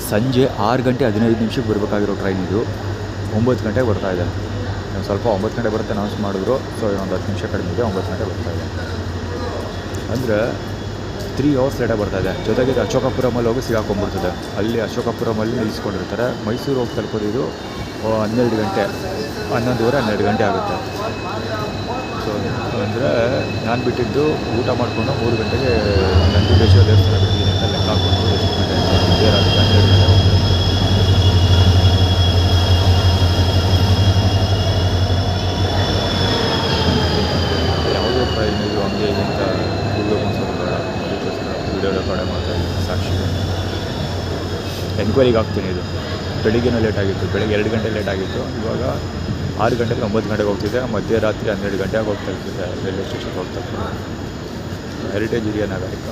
ಸಂಜೆ 6:15 ಬರಬೇಕಾಗಿರೋ ಟ್ರೈನ್ ಇದು 9 ಗಂಟೆಗೆ ಬರ್ತಾಯಿದೆ. ಸ್ವಲ್ಪ 9 ಗಂಟೆ ಬರುತ್ತೆ ಅನೌನ್ಸ್ ಮಾಡಿದ್ರು. ಸೊ ಇನ್ನೊಂದು 10 ನಿಮಿಷ ಕಡಿಮೆ ಇದೆ, 9 ಗಂಟೆ ಬರ್ತಾಯಿದೆ. ಅಂದರೆ 3 ಅವರ್ಸ್ ಲೇಟಾಗಿ ಬರ್ತಾಯಿದೆ. ಜೊತೆಗೆ ಅಶೋಕಪುರಮಲ್ಲಿ ಹೋಗಿ ಸಿಗಾಕೊಂಡ್ಬಿಡ್ತದೆ. ಅಲ್ಲಿ ಅಶೋಕಪುರಮಲ್ಲಿ ನಿಲ್ಲಿಸ್ಕೊಂಡಿರ್ತಾರೆ. ಮೈಸೂರು ಹೋಗಿ ತಲುಪೋದು 12 ಗಂಟೆ, 11:30 12 ಗಂಟೆ ಆಗುತ್ತೆ. ಸೊ ಅಂದರೆ ನಾನು ಬಿಟ್ಟಿದ್ದು ಊಟ ಮಾಡಿಕೊಂಡು 3 ಗಂಟೆಗೆ ನಂಜುಂಡೇಶ್ವರ ದೇವಸ್ಥಾನ ಬಿಟ್ಟಿದ್ದೀನಿ ಅಂತ ಲೆಕ್ಕ ಹಾಕ್ಕೊಂಡು ಎಷ್ಟು ಗಂಟೆ ಬೇರಾಗುತ್ತೆ 12 ಗಂಟೆ ಹೋಗ್ತದೆ. ಯಾವುದೇ ಟ್ರೈನ್ ಇದು ಹಂಗೆ ಅಂತ ಗೂಗಲ್ ಅನ್ಸೋದು ಅದಕ್ಕೋಸ್ಕರ ವೀಡಿಯೋ ರೆಕಾರ್ಡ್ ಮಾಡ್ತಾಯಿದ್ದೀನಿ. ಸಾಕ್ಷಿ ಎನ್ಕ್ವೈರಿಗೆ ಆಗ್ತೀನಿ. ಇದು ಬೆಳಿಗ್ಗೆನೂ ಲೇಟಾಗಿತ್ತು, ಬೆಳಗ್ಗೆ 2 ಗಂಟೆ ಲೇಟಾಗಿತ್ತು. ಇವಾಗ 6 ಗಂಟೆಗೆ 9 ಗಂಟೆಗೆ ಹೋಗ್ತಿದ್ದೆ. ಮಧ್ಯರಾತ್ರಿ 12 ಗಂಟೆಗೆ ಹೋಗ್ತಾ ಇರ್ತಿದ್ದೆ ರೈಲ್ವೆ ಸ್ಟೇಷನ್ಗೆ ಹೋಗ್ತಾ. ಹೆರಿಟೇಜ್ ಹಿರಿಯ ನಾಗರಿಕ.